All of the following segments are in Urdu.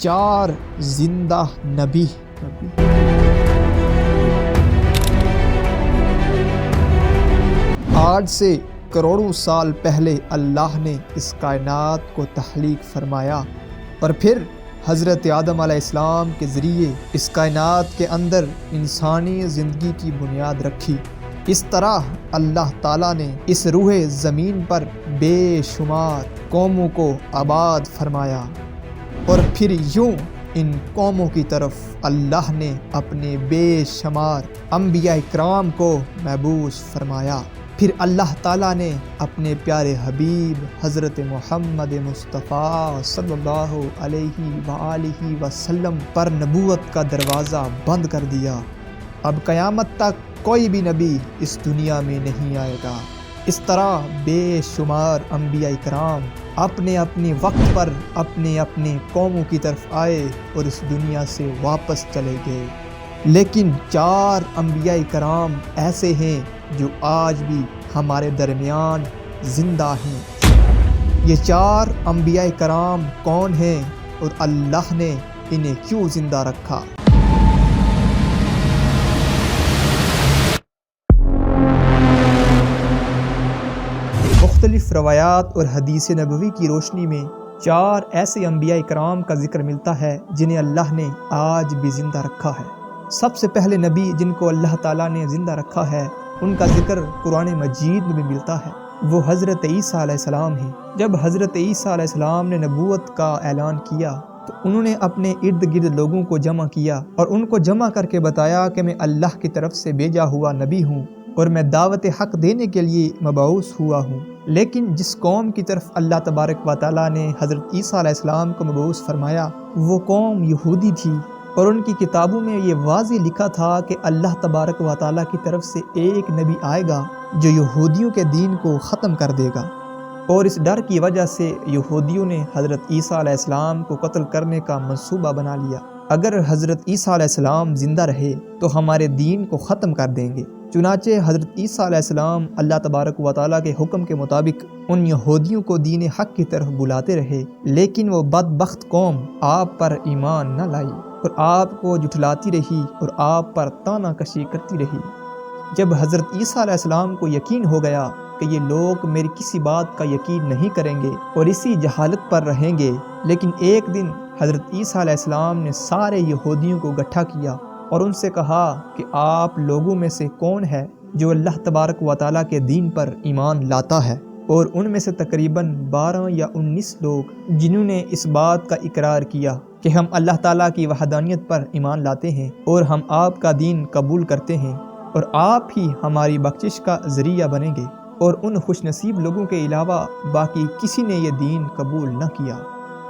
4 زندہ نبی۔ آج سے کروڑوں سال پہلے اللہ نے اس کائنات کو تخلیق فرمایا اور پھر حضرت آدم علیہ السلام کے ذریعے اس کائنات کے اندر انسانی زندگی کی بنیاد رکھی۔ اس طرح اللہ تعالیٰ نے اس روح زمین پر بے شمار قوموں کو آباد فرمایا اور پھر یوں ان قوموں کی طرف اللہ نے اپنے بے شمار انبیاء کرام کو مبعوث فرمایا۔ پھر اللہ تعالیٰ نے اپنے پیارے حبیب حضرت محمد مصطفیٰ صلی اللہ علیہ وآلہ وسلم پر نبوت کا دروازہ بند کر دیا۔ اب قیامت تک کوئی بھی نبی اس دنیا میں نہیں آئے گا۔ اس طرح بے شمار انبیاء کرام اپنے اپنے وقت پر اپنے اپنے قوموں کی طرف آئے اور اس دنیا سے واپس چلے گئے، لیکن 4 انبیاء کرام ایسے ہیں جو آج بھی ہمارے درمیان زندہ ہیں۔ یہ 4 انبیاء کرام کون ہیں اور اللہ نے انہیں کیوں زندہ رکھا؟ مختلف روایات اور حدیث نبوی کی روشنی میں 4 ایسے انبیاء کرام کا ذکر ملتا ہے جنہیں اللہ نے آج بھی زندہ رکھا ہے۔ سب سے پہلے نبی جن کو اللہ تعالیٰ نے زندہ رکھا ہے، ان کا ذکر قرآن مجید میں بھی ملتا ہے، وہ حضرت عیسیٰ علیہ السلام ہیں۔ جب حضرت عیسیٰ علیہ السلام نے نبوت کا اعلان کیا تو انہوں نے اپنے ارد گرد لوگوں کو جمع کیا اور ان کو جمع کر کے بتایا کہ میں اللہ کی طرف سے بھیجا ہوا نبی ہوں اور میں دعوت حق دینے کے لیے مبعوث ہوا ہوں۔ لیکن جس قوم کی طرف اللہ تبارک و تعالیٰ نے حضرت عیسیٰ علیہ السلام کو مبعوث فرمایا وہ قوم یہودی تھی، اور ان کی کتابوں میں یہ واضح لکھا تھا کہ اللہ تبارک و تعالیٰ کی طرف سے ایک نبی آئے گا جو یہودیوں کے دین کو ختم کر دے گا، اور اس ڈر کی وجہ سے یہودیوں نے حضرت عیسیٰ علیہ السلام کو قتل کرنے کا منصوبہ بنا لیا۔ اگر حضرت عیسیٰ علیہ السلام زندہ رہے تو ہمارے دین کو ختم کر دیں گے۔ چنانچہ حضرت عیسیٰ علیہ السلام اللہ تبارک و تعالیٰ کے حکم کے مطابق ان یہودیوں کو دین حق کی طرف بلاتے رہے، لیکن وہ بدبخت قوم آپ پر ایمان نہ لائی اور آپ کو جھٹلاتی رہی اور آپ پر طعنہ کشی کرتی رہی۔ جب حضرت عیسیٰ علیہ السلام کو یقین ہو گیا کہ یہ لوگ میری کسی بات کا یقین نہیں کریں گے اور اسی جہالت پر رہیں گے، لیکن ایک دن حضرت عیسیٰ علیہ السلام نے سارے یہودیوں کو اکٹھا کیا اور ان سے کہا کہ آپ لوگوں میں سے کون ہے جو اللہ تبارک و تعالیٰ کے دین پر ایمان لاتا ہے؟ اور ان میں سے تقریباً 12 یا 19 لوگ جنہوں نے اس بات کا اقرار کیا کہ ہم اللہ تعالیٰ کی وحدانیت پر ایمان لاتے ہیں اور ہم آپ کا دین قبول کرتے ہیں اور آپ ہی ہماری بخشش کا ذریعہ بنیں گے، اور ان خوش نصیب لوگوں کے علاوہ باقی کسی نے یہ دین قبول نہ کیا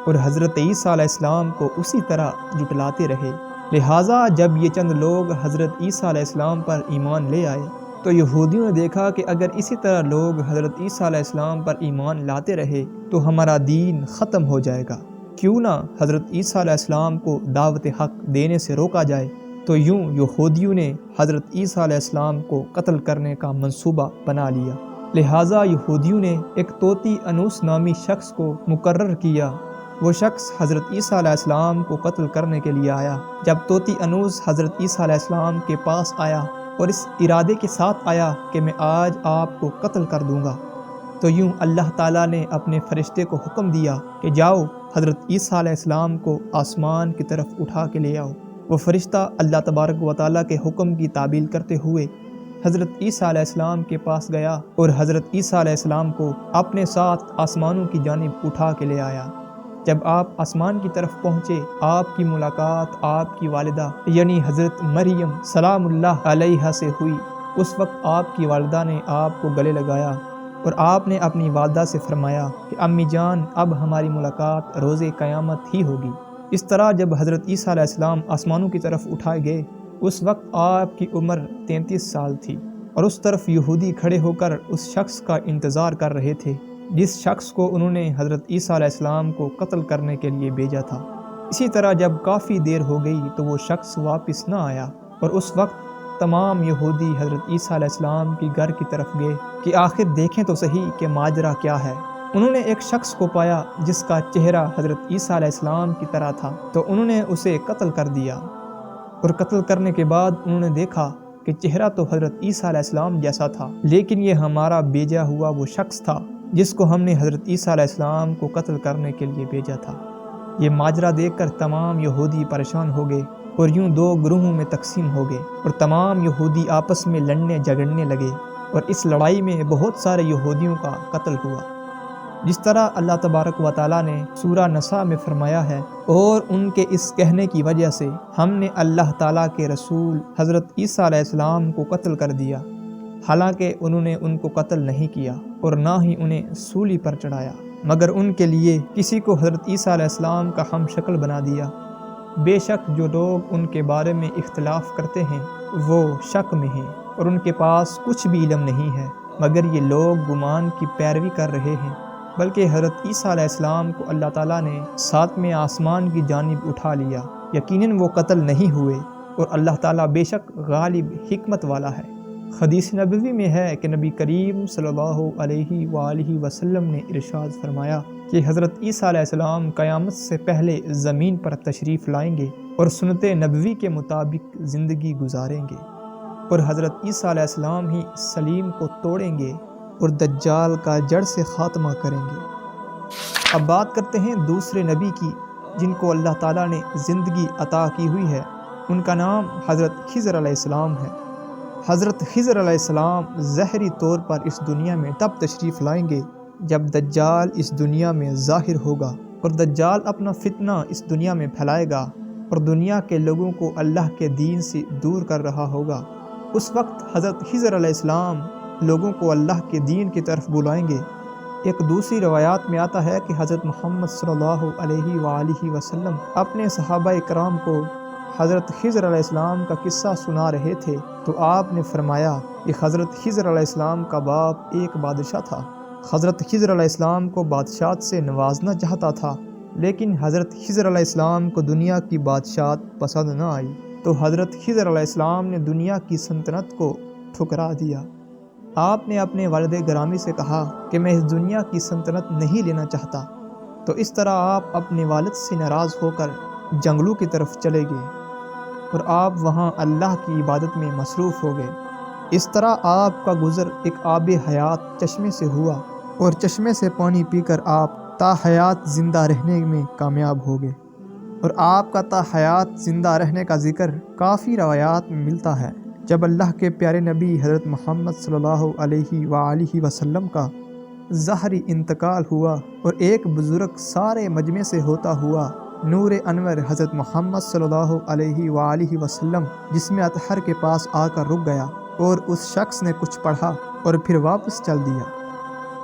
اور حضرت عیسیٰ علیہ السلام کو اسی طرح جھٹلاتے رہے۔ لہٰذا جب یہ چند لوگ حضرت عیسیٰ علیہ السلام پر ایمان لے آئے تو یہودیوں نے دیکھا کہ اگر اسی طرح لوگ حضرت عیسیٰ علیہ السلام پر ایمان لاتے رہے تو ہمارا دین ختم ہو جائے گا، کیوں نہ حضرت عیسیٰ علیہ السلام کو دعوت حق دینے سے روکا جائے۔ تو یوں یہودیوں نے حضرت عیسیٰ علیہ السلام کو قتل کرنے کا منصوبہ بنا لیا۔ لہٰذا یہودیوں نے ایک طوطی انوس نامی شخص کو مقرر کیا۔ وہ شخص حضرت عیسیٰ علیہ السلام کو قتل کرنے کے لیے آیا۔ جب طوطی انوس حضرت عیسیٰ علیہ السلام کے پاس آیا اور اس ارادے کے ساتھ آیا کہ میں آج آپ کو قتل کر دوں گا، تو یوں اللہ تعالیٰ نے اپنے فرشتے کو حکم دیا کہ جاؤ حضرت عیسیٰ علیہ السلام کو آسمان کی طرف اٹھا کے لے آؤ۔ وہ فرشتہ اللہ تبارک و تعالیٰ کے حکم کی تعمیل کرتے ہوئے حضرت عیسیٰ علیہ السلام کے پاس گیا اور حضرت عیسیٰ علیہ السلام کو اپنے ساتھ آسمانوں کی جانب اٹھا کے لے آیا۔ جب آپ آسمان کی طرف پہنچے، آپ کی ملاقات آپ کی والدہ یعنی حضرت مریم سلام اللہ علیہا سے ہوئی۔ اس وقت آپ کی والدہ نے آپ کو گلے لگایا اور آپ نے اپنی والدہ سے فرمایا کہ امی جان اب ہماری ملاقات روز قیامت ہی ہوگی۔ اس طرح جب حضرت عیسیٰ علیہ السلام آسمانوں کی طرف اٹھائے گئے، اس وقت آپ کی عمر 33 سال تھی اور اس طرف یہودی کھڑے ہو کر اس شخص کا انتظار کر رہے تھے جس شخص کو انہوں نے حضرت عیسیٰ علیہ السلام کو قتل کرنے کے لیے بھیجا تھا۔ اسی طرح جب کافی دیر ہو گئی تو وہ شخص واپس نہ آیا اور اس وقت تمام یہودی حضرت عیسیٰ علیہ السلام کی گھر کی طرف گئے کہ آخر دیکھیں تو صحیح کہ ماجرا کیا ہے۔ انہوں نے ایک شخص کو پایا جس کا چہرہ حضرت عیسیٰ علیہ السلام کی طرح تھا، تو انہوں نے اسے قتل کر دیا، اور قتل کرنے کے بعد انہوں نے دیکھا کہ چہرہ تو حضرت عیسیٰ علیہ السلام جیسا تھا، لیکن یہ ہمارا بھیجا ہوا وہ شخص تھا جس کو ہم نے حضرت عیسیٰ علیہ السلام کو قتل کرنے کے لیے بھیجا تھا۔ یہ ماجرا دیکھ کر تمام یہودی پریشان ہو گئے اور یوں دو گروہوں میں تقسیم ہو گئے، اور تمام یہودی آپس میں لڑنے جھگڑنے لگے، اور اس لڑائی میں بہت سارے یہودیوں کا قتل ہوا، جس طرح اللہ تبارک و تعالیٰ نے سورہ نساء میں فرمایا ہے، اور ان کے اس کہنے کی وجہ سے ہم نے اللہ تعالیٰ کے رسول حضرت عیسیٰ علیہ السلام کو قتل کر دیا، حالانکہ انہوں نے ان کو قتل نہیں کیا اور نہ ہی انہیں سولی پر چڑھایا، مگر ان کے لیے کسی کو حضرت عیسیٰ علیہ السلام کا ہم شکل بنا دیا۔ بے شک جو لوگ ان کے بارے میں اختلاف کرتے ہیں وہ شک میں ہیں، اور ان کے پاس کچھ بھی علم نہیں ہے، مگر یہ لوگ گمان کی پیروی کر رہے ہیں، بلکہ حضرت عیسیٰ علیہ السلام کو اللہ تعالیٰ نے ساتویں آسمان کی جانب اٹھا لیا، یقیناً وہ قتل نہیں ہوئے، اور اللہ تعالیٰ بے شک غالب حکمت والا ہے۔ حدیث نبوی میں ہے کہ نبی کریم صلی اللہ علیہ وآلہ وسلم نے ارشاد فرمایا کہ حضرت عیسیٰ علیہ السلام قیامت سے پہلے زمین پر تشریف لائیں گے اور سنت نبوی کے مطابق زندگی گزاریں گے، اور حضرت عیسیٰ علیہ السلام ہی سلیم کو توڑیں گے اور دجال کا جڑ سے خاتمہ کریں گے۔ اب بات کرتے ہیں دوسرے نبی کی جن کو اللہ تعالیٰ نے زندگی عطا کی ہوئی ہے، ان کا نام حضرت خضر علیہ السلام ہے۔ حضرت خضر علیہ السلام ظاہری طور پر اس دنیا میں تب تشریف لائیں گے جب دجال اس دنیا میں ظاہر ہوگا، اور دجال اپنا فتنہ اس دنیا میں پھیلائے گا اور دنیا کے لوگوں کو اللہ کے دین سے دور کر رہا ہوگا۔ اس وقت حضرت خضر علیہ السلام لوگوں کو اللہ کے دین کی طرف بلائیں گے۔ ایک دوسری روایات میں آتا ہے کہ حضرت محمد صلی اللہ علیہ وآلہ وسلم اپنے صحابہ کرام کو حضرت خضر علیہ السلام کا قصہ سنا رہے تھے، تو آپ نے فرمایا کہ حضرت خضر علیہ السلام کا باپ ایک بادشاہ تھا۔ حضرت خضر علیہ السلام کو بادشاہت سے نوازنا چاہتا تھا، لیکن حضرت خضر علیہ السلام کو دنیا کی بادشاہت پسند نہ آئی، تو حضرت خضر علیہ السلام نے دنیا کی سلطنت کو ٹھکرا دیا۔ آپ نے اپنے والد گرامی سے کہا کہ میں اس دنیا کی سلطنت نہیں لینا چاہتا، تو اس طرح آپ اپنے والد سے ناراض ہو کر جنگلوں کی طرف چلے گئے، اور آپ وہاں اللہ کی عبادت میں مصروف ہو گئے۔ اس طرح آپ کا گزر ایک آب حیات چشمے سے ہوا، اور چشمے سے پانی پی کر آپ تا حیات زندہ رہنے میں کامیاب ہو گئے، اور آپ کا تا حیات زندہ رہنے کا ذکر کافی روایات میں ملتا ہے۔ جب اللہ کے پیارے نبی حضرت محمد صلی اللہ علیہ وآلہ وسلم کا ظاہری انتقال ہوا، اور ایک بزرگ سارے مجمع سے ہوتا ہوا نور انور حضرت محمد صلی اللہ علیہ وآلہ وسلم جسم اطہر کے پاس آ کر رک گیا، اور اس شخص نے کچھ پڑھا اور پھر واپس چل دیا،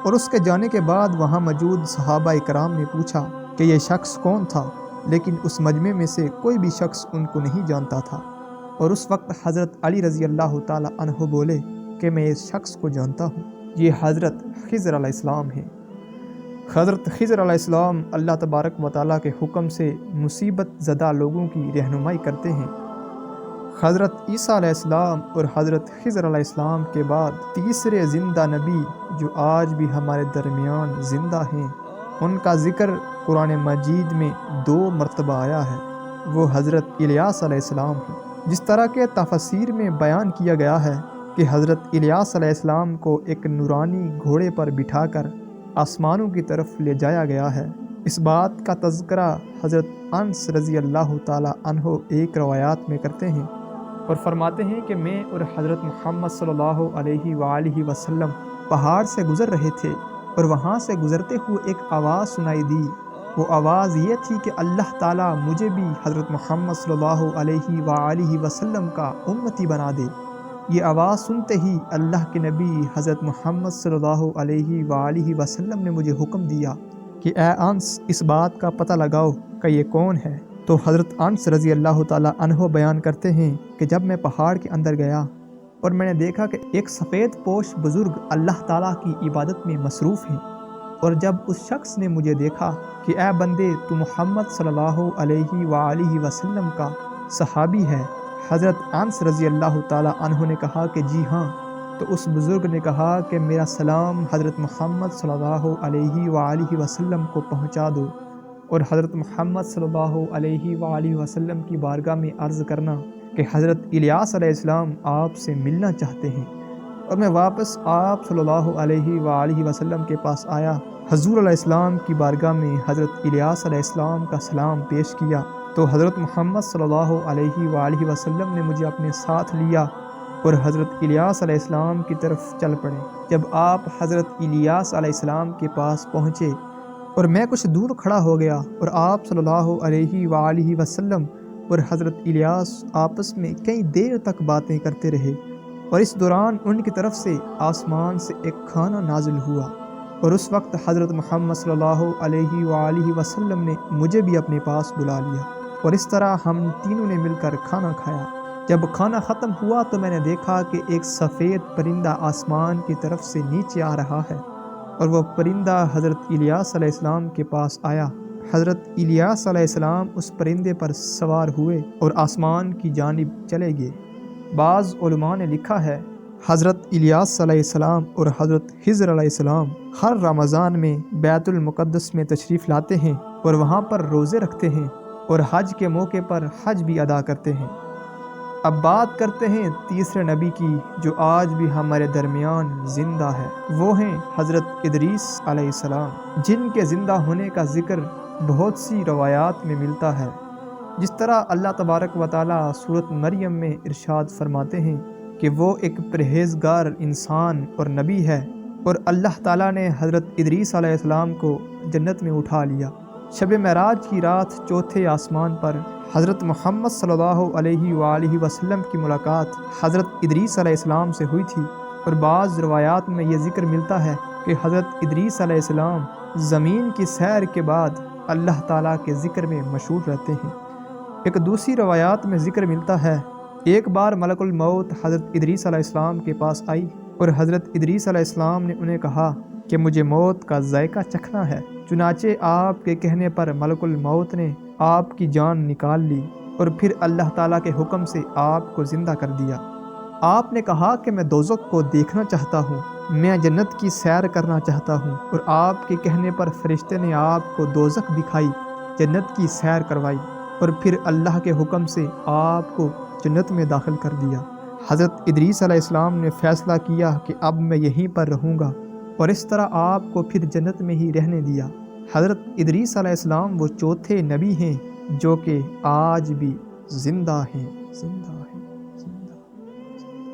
اور اس کے جانے کے بعد وہاں موجود صحابہ کرام نے پوچھا کہ یہ شخص کون تھا، لیکن اس مجمع میں سے کوئی بھی شخص ان کو نہیں جانتا تھا، اور اس وقت حضرت علی رضی اللہ تعالی عنہ بولے کہ میں اس شخص کو جانتا ہوں، یہ حضرت خضر علیہ السلام ہیں۔ حضرت خضر علیہ السلام اللہ تبارک و تعالیٰ کے حکم سے مصیبت زدہ لوگوں کی رہنمائی کرتے ہیں۔ حضرت عیسیٰ علیہ السلام اور حضرت خضر علیہ السلام کے بعد تیسرے زندہ نبی جو آج بھی ہمارے درمیان زندہ ہیں، ان کا ذکر قرآن مجید میں 2 مرتبہ آیا ہے، وہ حضرت الیاس علیہ السلام ہیں۔ جس طرح کے تفسیر میں بیان کیا گیا ہے کہ حضرت الیاس علیہ السلام کو ایک نورانی گھوڑے پر بٹھا کر آسمانوں کی طرف لے جایا گیا ہے، اس بات کا تذکرہ حضرت انس رضی اللہ تعالی عنہ ایک روایات میں کرتے ہیں، اور فرماتے ہیں کہ میں اور حضرت محمد صلی اللہ علیہ وآلہ وسلم پہاڑ سے گزر رہے تھے، اور وہاں سے گزرتے ہوئے ایک آواز سنائی دی۔ وہ آواز یہ تھی کہ اللہ تعالیٰ مجھے بھی حضرت محمد صلی اللہ علیہ وآلہ وسلم کا امتی بنا دے۔ یہ آواز سنتے ہی اللہ کے نبی حضرت محمد صلی اللہ علیہ وآلہ وسلم نے مجھے حکم دیا کہ اے انس اس بات کا پتہ لگاؤ کہ یہ کون ہے۔ تو حضرت انس رضی اللہ تعالی عنہ بیان کرتے ہیں کہ جب میں پہاڑ کے اندر گیا اور میں نے دیکھا کہ ایک سفید پوش بزرگ اللہ تعالیٰ کی عبادت میں مصروف ہیں، اور جب اس شخص نے مجھے دیکھا کہ اے بندے تو محمد صلی اللہ علیہ وآلہ وسلم کا صحابی ہے، حضرت انس رضی اللہ تعالی عنہ نے کہا کہ جی ہاں، تو اس بزرگ نے کہا کہ میرا سلام حضرت محمد صلی اللہ علیہ وآلہ وسلم کو پہنچا دو، اور حضرت محمد صلی اللہ علیہ وآلہ وسلم کی بارگاہ میں عرض کرنا کہ حضرت الیاس علیہ السلام آپ سے ملنا چاہتے ہیں۔ اور میں واپس آپ صلی اللہ علیہ وآلہ وسلم کے پاس آیا، حضور علیہ السلام کی بارگاہ میں حضرت الیاس علیہ السلام کا سلام پیش کیا تو حضرت محمد صلی اللہ علیہ وآلہ وسلم نے مجھے اپنے ساتھ لیا اور حضرت الیاس علیہ السلام کی طرف چل پڑے۔ جب آپ حضرت الیاس علیہ السلام کے پاس پہنچے اور میں کچھ دور کھڑا ہو گیا، اور آپ صلی اللہ علیہ وآلہ وسلم اور حضرت الیاس آپس میں کئی دیر تک باتیں کرتے رہے، اور اس دوران ان کی طرف سے آسمان سے ایک کھانا نازل ہوا، اور اس وقت حضرت محمد صلی اللہ علیہ وآلہ وسلم نے مجھے بھی اپنے پاس بلا لیا، اور اس طرح ہم تینوں نے مل کر کھانا کھایا۔ جب کھانا ختم ہوا تو میں نے دیکھا کہ ایک سفید پرندہ آسمان کی طرف سے نیچے آ رہا ہے، اور وہ پرندہ حضرت الیاس علیہ السلام کے پاس آیا۔ حضرت الیاس علیہ السلام اس پرندے پر سوار ہوئے اور آسمان کی جانب چلے گئے۔ بعض علماء نے لکھا ہے حضرت الیاس علیہ السلام اور حضرت خضر علیہ السلام ہر رمضان میں بیت المقدس میں تشریف لاتے ہیں اور وہاں پر روزے رکھتے ہیں، اور حج کے موقع پر حج بھی ادا کرتے ہیں۔ اب بات کرتے ہیں تیسرے نبی کی جو آج بھی ہمارے درمیان زندہ ہے، وہ ہیں حضرت ادریس علیہ السلام، جن کے زندہ ہونے کا ذکر بہت سی روایات میں ملتا ہے۔ جس طرح اللہ تبارک و تعالیٰ سورۃ مریم میں ارشاد فرماتے ہیں کہ وہ ایک پرہیزگار انسان اور نبی ہے، اور اللہ تعالیٰ نے حضرت ادریس علیہ السلام کو جنت میں اٹھا لیا۔ شب معراج کی رات چوتھے آسمان پر حضرت محمد صلی اللہ علیہ وآلہ وسلم کی ملاقات حضرت ادریس علیہ السلام سے ہوئی تھی، اور بعض روایات میں یہ ذکر ملتا ہے کہ حضرت ادریس علیہ السلام زمین کی سیر کے بعد اللہ تعالیٰ کے ذکر میں مشغول رہتے ہیں۔ ایک دوسری روایات میں ذکر ملتا ہے ایک بار ملک الموت حضرت ادریس علیہ السلام کے پاس آئی، اور حضرت ادریس علیہ السلام نے انہیں کہا کہ مجھے موت کا ذائقہ چکھنا ہے۔ چنانچہ آپ کے کہنے پر ملک الموت نے آپ کی جان نکال لی، اور پھر اللہ تعالیٰ کے حکم سے آپ کو زندہ کر دیا۔ آپ نے کہا کہ میں دوزخ کو دیکھنا چاہتا ہوں، میں جنت کی سیر کرنا چاہتا ہوں، اور آپ کے کہنے پر فرشتے نے آپ کو دوزخ دکھائی، جنت کی سیر کروائی، اور پھر اللہ کے حکم سے آپ کو جنت میں داخل کر دیا۔ حضرت ادریس علیہ السلام نے فیصلہ کیا کہ اب میں یہیں پر رہوں گا، اور اس طرح آپ کو پھر جنت میں ہی رہنے دیا۔ حضرت ادریس علیہ السلام وہ چوتھے نبی ہیں جو کہ آج بھی زندہ ہیں۔